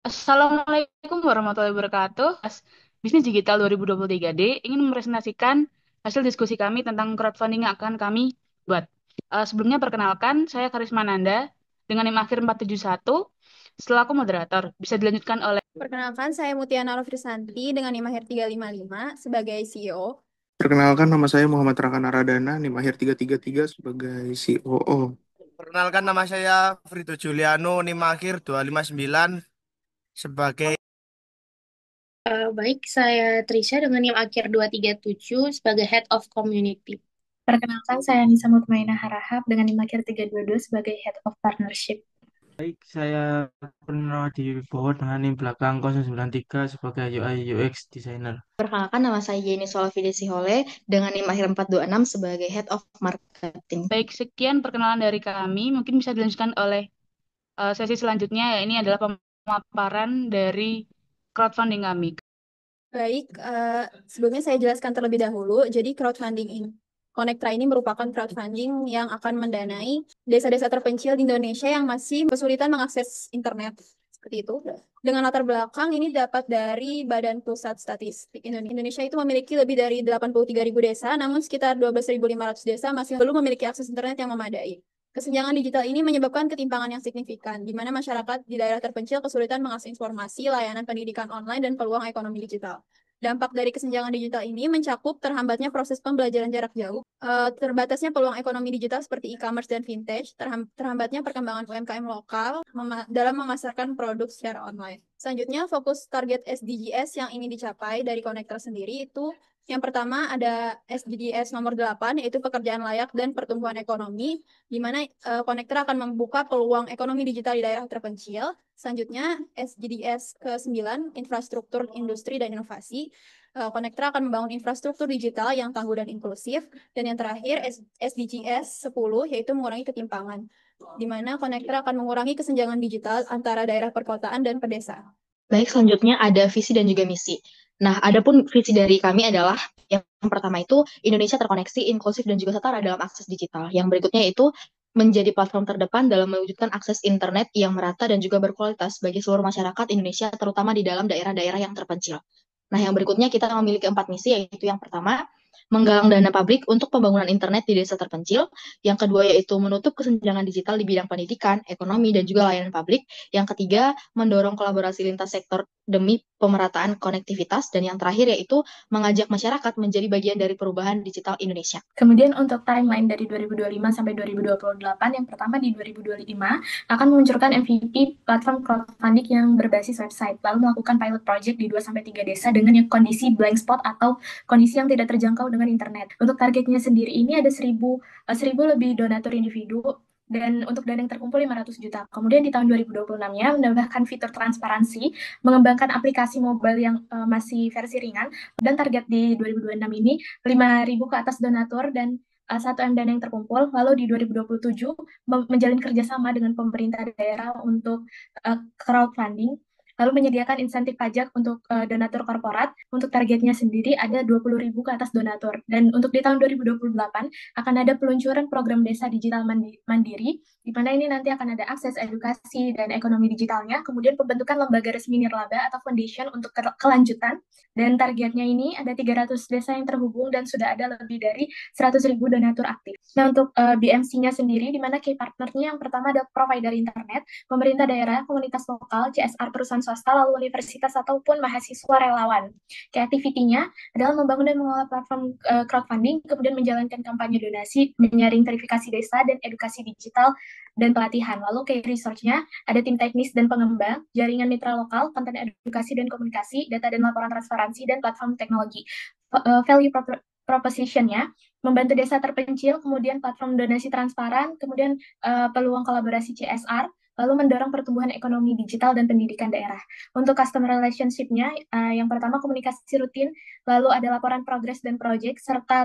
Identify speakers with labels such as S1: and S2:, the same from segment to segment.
S1: Assalamualaikum warahmatullahi wabarakatuh. Bisnis Digital 2023D ingin mempresentasikan hasil diskusi kami tentang crowdfunding yang akan kami buat. Sebelumnya perkenalkan, saya Karisma Nanda dengan NIM akhir 471 selaku moderator. Bisa dilanjutkan oleh
S2: Perkenalkan, saya Mutiana Lufrisanti dengan NIM akhir 355 sebagai CEO.
S3: Perkenalkan, nama saya Muhammad Rakan Aradana, NIM akhir 333 sebagai COO.
S4: Perkenalkan nama saya Frito Juliano, NIM akhir 259 sebagai
S5: Baik, saya Trisha dengan NIM akhir 237 sebagai Head of Community.
S6: Perkenalkan, saya Nisa Mutmainah Harahap dengan NIM akhir 322 sebagai Head of Partnership.
S7: Baik, saya Purnawadi Wibowo dengan NIM belakang 093 sebagai UI UX Designer.
S8: Perkenalkan, nama saya Yeni Solafide Sihole dengan NIM akhir 426 sebagai Head of Marketing.
S1: baik sekian perkenalan dari kami. Mungkin bisa dilanjutkan oleh sesi selanjutnya. Ya, ini adalah pemaparan dari crowdfunding kami.
S2: Baik, sebelumnya saya jelaskan terlebih dahulu. Jadi crowdfunding ini, Konektra ini merupakan crowdfunding yang akan mendanai desa-desa terpencil di Indonesia yang masih kesulitan mengakses internet. Seperti itu. Dengan latar belakang ini dapat dari Badan Pusat Statistik Indonesia. Indonesia itu memiliki lebih dari 83.000 desa, namun sekitar 12.500 desa masih belum memiliki akses internet yang memadai. Kesenjangan digital ini menyebabkan ketimpangan yang signifikan, di mana masyarakat di daerah terpencil kesulitan mengakses informasi, layanan pendidikan online, dan peluang ekonomi digital. Dampak dari kesenjangan digital ini mencakup terhambatnya proses pembelajaran jarak jauh, terbatasnya peluang ekonomi digital seperti e-commerce dan vintage, terhambatnya perkembangan UMKM lokal dalam memasarkan produk secara online. Selanjutnya, fokus target SDGs yang ingin dicapai dari Konektor sendiri itu yang pertama ada SDGs nomor 8, yaitu pekerjaan layak dan pertumbuhan ekonomi, di mana Konektor akan membuka peluang ekonomi digital di daerah terpencil. Selanjutnya, SDGs ke-9, infrastruktur industri dan inovasi. Konektor akan membangun infrastruktur digital yang tangguh dan inklusif. Dan yang terakhir, SDGs 10, yaitu mengurangi ketimpangan, di mana Konektor akan mengurangi kesenjangan digital antara daerah perkotaan dan pedesaan.
S8: Baik, selanjutnya ada visi dan juga misi. Nah, adapun visi dari kami adalah yang pertama itu Indonesia terkoneksi, inklusif, dan juga setara dalam akses digital. Yang berikutnya itu menjadi platform terdepan dalam mewujudkan akses internet yang merata dan juga berkualitas bagi seluruh masyarakat Indonesia, terutama di dalam daerah-daerah yang terpencil. Nah, yang berikutnya kita memiliki 4 misi, yaitu yang pertama, menggalang dana publik untuk pembangunan internet di desa terpencil. Yang kedua yaitu menutup kesenjangan digital di bidang pendidikan, ekonomi, dan juga layanan publik. Yang ketiga, mendorong kolaborasi lintas sektor demi pemerataan konektivitas. Dan yang terakhir yaitu mengajak masyarakat menjadi bagian dari perubahan digital Indonesia.
S6: Kemudian untuk timeline dari 2025 sampai 2028, yang pertama di 2025 akan meluncurkan MVP platform crowdfunding yang berbasis website, lalu melakukan pilot project di 2 sampai 3 desa dengan yang kondisi blank spot atau kondisi yang tidak terjangkau dengan internet. Untuk targetnya sendiri ini ada 1.000 lebih donatur individu dan untuk dana yang terkumpul 500 juta. Kemudian di tahun 2026-nya menambahkan fitur transparansi, mengembangkan aplikasi mobile yang masih versi ringan, dan target di 2026 ini 5.000 ke atas donatur dan 1 M dana yang terkumpul. Lalu di 2027 menjalin kerjasama dengan pemerintah daerah untuk crowdfunding, lalu menyediakan insentif pajak untuk donatur korporat. Untuk targetnya sendiri ada 20.000 ke atas donatur. Dan untuk di tahun 2028 akan ada peluncuran program desa digital mandiri, di mana ini nanti akan ada akses edukasi dan ekonomi digitalnya, kemudian pembentukan lembaga resmi nirlaba atau foundation untuk kelanjutan, dan targetnya ini ada 300 desa yang terhubung dan sudah ada lebih dari 100.000 donatur aktif. Nah, untuk BMC-nya sendiri, di mana key partnernya yang pertama adalah provider internet, pemerintah daerah, komunitas lokal, CSR perusahaan swasta, lalu universitas ataupun mahasiswa relawan. Kreativitinya adalah membangun dan mengelola platform crowdfunding, kemudian menjalankan kampanye donasi, menyaring verifikasi desa, dan edukasi digital dan pelatihan. Lalu key research-nya ada tim teknis dan pengembang, jaringan mitra lokal, konten edukasi dan komunikasi, data dan laporan transparansi, dan platform teknologi. Value proposition-nya membantu desa terpencil, kemudian platform donasi transparan, kemudian peluang kolaborasi CSR, lalu mendorong pertumbuhan ekonomi digital dan pendidikan daerah. Untuk customer relationship-nya, yang pertama komunikasi rutin, lalu ada laporan progres dan project, serta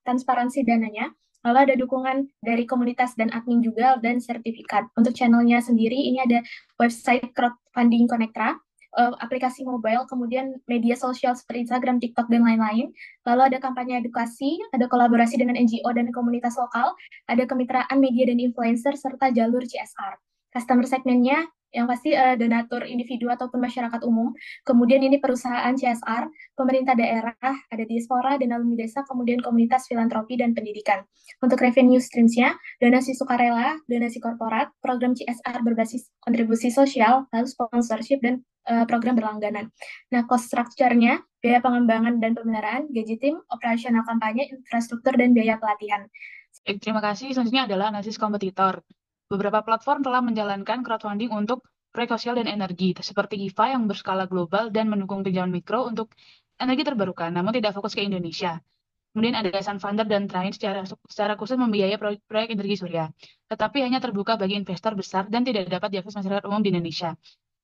S6: transparansi dananya, lalu ada dukungan dari komunitas dan admin juga, dan sertifikat. Untuk channelnya sendiri, ini ada website crowdfunding Konektra, aplikasi mobile, kemudian media sosial seperti Instagram, TikTok, dan lain-lain. Lalu ada kampanye edukasi, ada kolaborasi dengan NGO dan komunitas lokal, ada kemitraan media dan influencer, serta jalur CSR. Customer segmentnya Yang pasti donatur individu ataupun masyarakat umum. Kemudian ini perusahaan CSR, pemerintah daerah, ada diaspora dan alumni desa, kemudian komunitas filantropi dan pendidikan. Untuk revenue streams-nya, donasi sukarela, donasi korporat, program CSR berbasis kontribusi sosial, lalu sponsorship dan program berlangganan. Nah, cost structure-nya, biaya pengembangan dan pemeliharaan, gaji tim, operasional kampanye, infrastruktur, dan biaya pelatihan.
S1: Terima kasih. Selanjutnya adalah analisis kompetitor. Beberapa platform telah menjalankan crowdfunding untuk proyek sosial dan energi, seperti Giva yang berskala global dan mendukung pinjaman mikro untuk energi terbarukan, namun tidak fokus ke Indonesia. Kemudian ada Sunfunder dan Train secara khusus membiayai proyek energi surya, tetapi hanya terbuka bagi investor besar dan tidak dapat diakses masyarakat umum di Indonesia.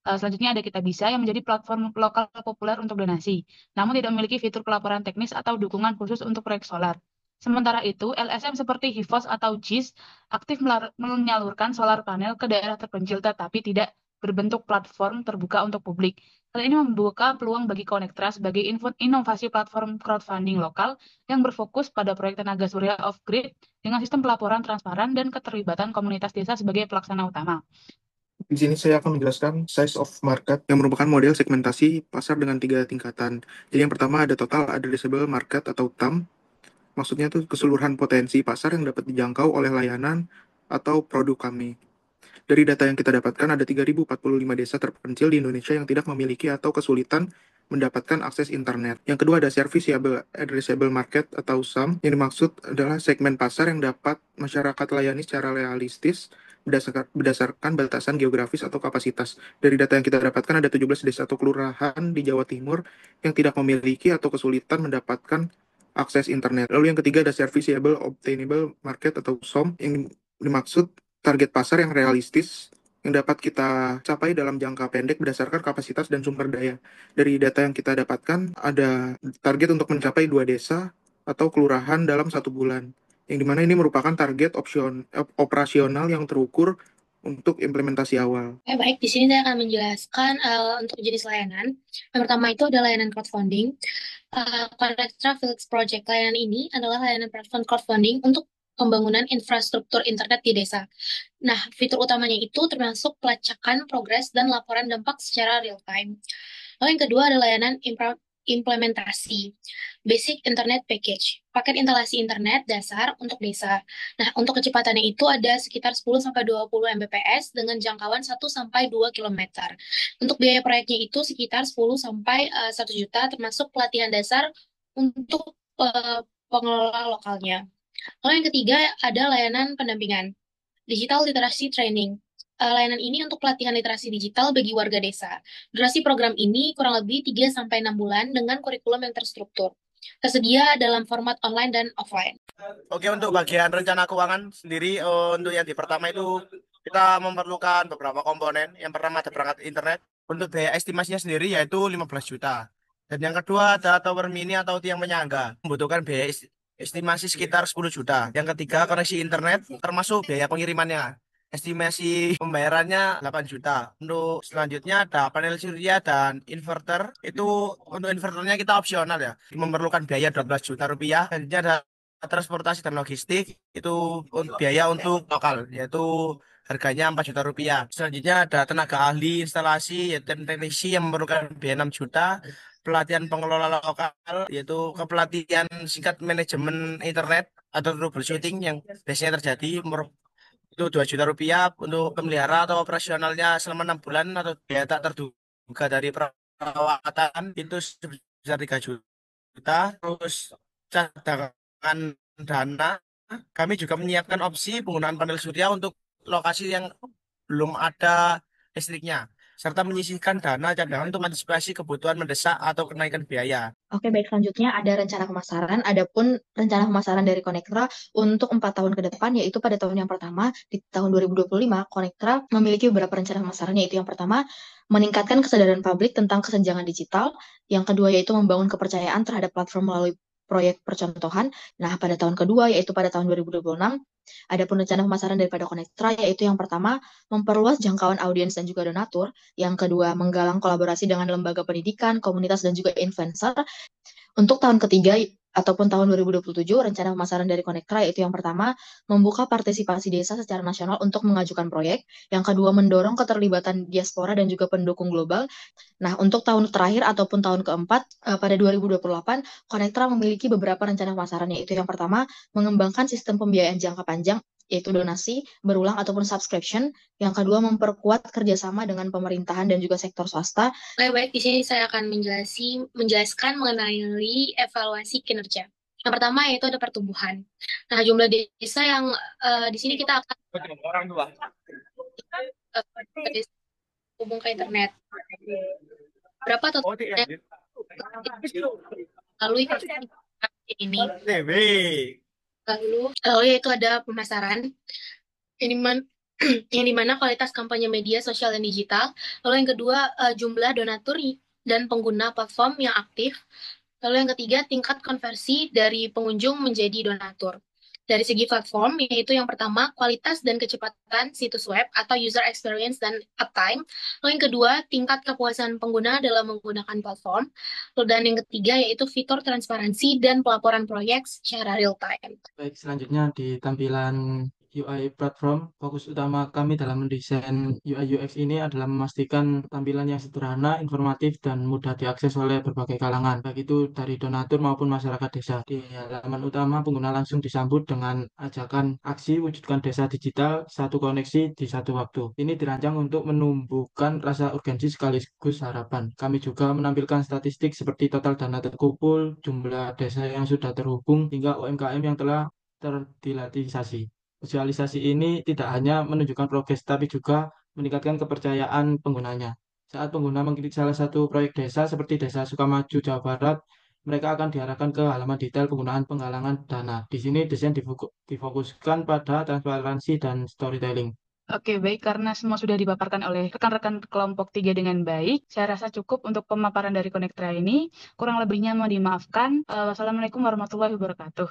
S1: Selanjutnya ada Kitabisa yang menjadi platform lokal populer untuk donasi, namun tidak memiliki fitur pelaporan teknis atau dukungan khusus untuk proyek solar. Sementara itu, LSM seperti Hivos atau JIS aktif menyalurkan solar panel ke daerah terpencil tetapi tidak berbentuk platform terbuka untuk publik. Hal ini membuka peluang bagi Konektra sebagai inovasi platform crowdfunding lokal yang berfokus pada proyek tenaga surya off-grid dengan sistem pelaporan transparan dan keterlibatan komunitas desa sebagai pelaksana utama.
S3: Di sini saya akan menjelaskan size of market yang merupakan model segmentasi pasar dengan 3 tingkatan. Jadi yang pertama ada total addressable market atau TAM. Maksudnya itu keseluruhan potensi pasar yang dapat dijangkau oleh layanan atau produk kami. Dari data yang kita dapatkan, ada 3.045 desa terpencil di Indonesia yang tidak memiliki atau kesulitan mendapatkan akses internet. Yang kedua ada Serviceable Addressable Market atau SAM. Yang dimaksud adalah segmen pasar yang dapat masyarakat layani secara realistis berdasarkan batasan geografis atau kapasitas. Dari data yang kita dapatkan, ada 17 desa atau kelurahan di Jawa Timur yang tidak memiliki atau kesulitan mendapatkan akses internet. Lalu yang ketiga ada Serviceable Obtainable Market atau SOM yang dimaksud target pasar yang realistis yang dapat kita capai dalam jangka pendek berdasarkan kapasitas dan sumber daya. Dari data yang kita dapatkan ada target untuk mencapai 2 desa atau kelurahan dalam 1 bulan. Yang dimana ini merupakan target operasional yang terukur untuk implementasi awal.
S5: Baik, di sini saya akan menjelaskan untuk jenis layanan. Yang pertama itu adalah layanan crowdfunding. Konektra Felix Project. Layanan ini adalah layanan platform crowdfunding untuk pembangunan infrastruktur internet di desa. Nah, fitur utamanya itu termasuk pelacakan progres dan laporan dampak secara real time. Lalu yang kedua adalah layanan implementasi, Basic Internet Package, paket instalasi internet dasar untuk desa. Nah, untuk kecepatannya itu ada sekitar 10-20 Mbps dengan jangkauan 1-2 km. Untuk biaya proyeknya itu sekitar 10-1 juta, termasuk pelatihan dasar untuk pengelola lokalnya. Lalu yang ketiga ada layanan pendampingan, Digital Literacy Training. Layanan ini untuk pelatihan literasi digital bagi warga desa. Durasi program ini kurang lebih 3-6 bulan dengan kurikulum yang terstruktur. Tersedia dalam format online dan offline.
S4: Oke, untuk bagian rencana keuangan sendiri, untuk yang di pertama itu kita memerlukan beberapa komponen. Yang pertama ada perangkat internet. Untuk biaya estimasinya sendiri yaitu 15 juta. Dan yang kedua ada tower mini atau tiang penyangga. Membutuhkan biaya estimasi sekitar 10 juta. Yang ketiga koneksi internet termasuk biaya pengirimannya. Estimasi pembayarannya 8 juta. Untuk selanjutnya ada panel surya dan inverter. Itu untuk inverternya kita opsional ya. Memerlukan biaya 12 juta rupiah. Selanjutnya ada transportasi dan logistik. Itu biaya untuk lokal, yaitu harganya 4 juta rupiah. Selanjutnya ada tenaga ahli instalasi, yaitu teknisi yang memerlukan biaya 6 juta. Pelatihan pengelola lokal, yaitu kepelatihan singkat manajemen internet atau troubleshooting yang biasanya terjadi itu 2 juta rupiah. Untuk pemelihara atau operasionalnya selama 6 bulan atau biaya tak terduga dari perawatan itu sebesar 3 juta. Terus cadangan dana, kami juga menyiapkan opsi penggunaan panel surya untuk lokasi yang belum ada listriknya, serta menyisihkan dana cadangan untuk mengantisipasi kebutuhan mendesak atau kenaikan biaya.
S8: Oke, baik. Selanjutnya ada rencana pemasaran. Adapun rencana pemasaran dari Konektra untuk 4 tahun ke depan, yaitu pada tahun yang pertama, di tahun 2025, Konektra memiliki beberapa rencana pemasaran, yaitu yang pertama, meningkatkan kesadaran publik tentang kesenjangan digital. Yang kedua, yaitu membangun kepercayaan terhadap platform melalui proyek percontohan. Nah, pada tahun kedua, yaitu pada tahun 2026, adapun rencana pemasaran daripada Konektra, yaitu yang pertama, memperluas jangkauan audiens dan juga donatur. Yang kedua, menggalang kolaborasi dengan lembaga pendidikan, komunitas, dan juga influencer. Untuk tahun ketiga, ataupun tahun 2027, rencana pemasaran dari Konektra yaitu yang pertama, membuka partisipasi desa secara nasional untuk mengajukan proyek. Yang kedua, mendorong keterlibatan diaspora dan juga pendukung global. Nah, untuk tahun terakhir ataupun tahun keempat, pada 2028, Konektra memiliki beberapa rencana pemasaran, yaitu yang pertama, mengembangkan sistem pembiayaan jangka panjang, yaitu donasi, berulang ataupun subscription. Yang kedua, memperkuat kerjasama dengan pemerintahan dan juga sektor swasta.
S5: Oke, baik, di sini saya akan menjelaskan mengenai evaluasi kinerja. Yang pertama yaitu ada pertumbuhan. Nah, jumlah desa yang di sini kita akan desa hubung ke internet. Berapa totalnya melalui ini? Lalu yaitu ada pemasaran yang dimana kualitas kampanye media sosial dan digital. Lalu yang kedua jumlah donatur dan pengguna platform yang aktif. Lalu yang ketiga tingkat konversi dari pengunjung menjadi donatur. Dari segi platform, yaitu yang pertama, kualitas dan kecepatan situs web atau user experience dan uptime. Lalu yang kedua, tingkat kepuasan pengguna dalam menggunakan platform. Dan yang ketiga, yaitu fitur transparansi dan pelaporan proyek secara real time.
S7: Baik, selanjutnya di tampilan UI platform, fokus utama kami dalam mendesain UI UX ini adalah memastikan tampilan yang sederhana, informatif, dan mudah diakses oleh berbagai kalangan, baik itu dari donatur maupun masyarakat desa. Di halaman utama, pengguna langsung disambut dengan ajakan aksi wujudkan desa digital, satu koneksi di satu waktu. Ini dirancang untuk menumbuhkan rasa urgensi sekaligus harapan. Kami juga menampilkan statistik seperti total dana terkumpul, jumlah desa yang sudah terhubung, hingga UMKM yang telah terdilatisasi. Visualisasi ini tidak hanya menunjukkan progres, tapi juga meningkatkan kepercayaan penggunanya. Saat pengguna mengklik salah satu proyek desa seperti Desa Sukamaju, Jawa Barat, mereka akan diarahkan ke halaman detail penggunaan penggalangan dana. Di sini desain difokuskan pada transparansi dan storytelling.
S1: Oke, baik. Karena semua sudah dipaparkan oleh rekan-rekan kelompok 3 dengan baik, saya rasa cukup untuk pemaparan dari Konektra ini. Kurang lebihnya mohon dimaafkan. Wassalamualaikum warahmatullahi wabarakatuh.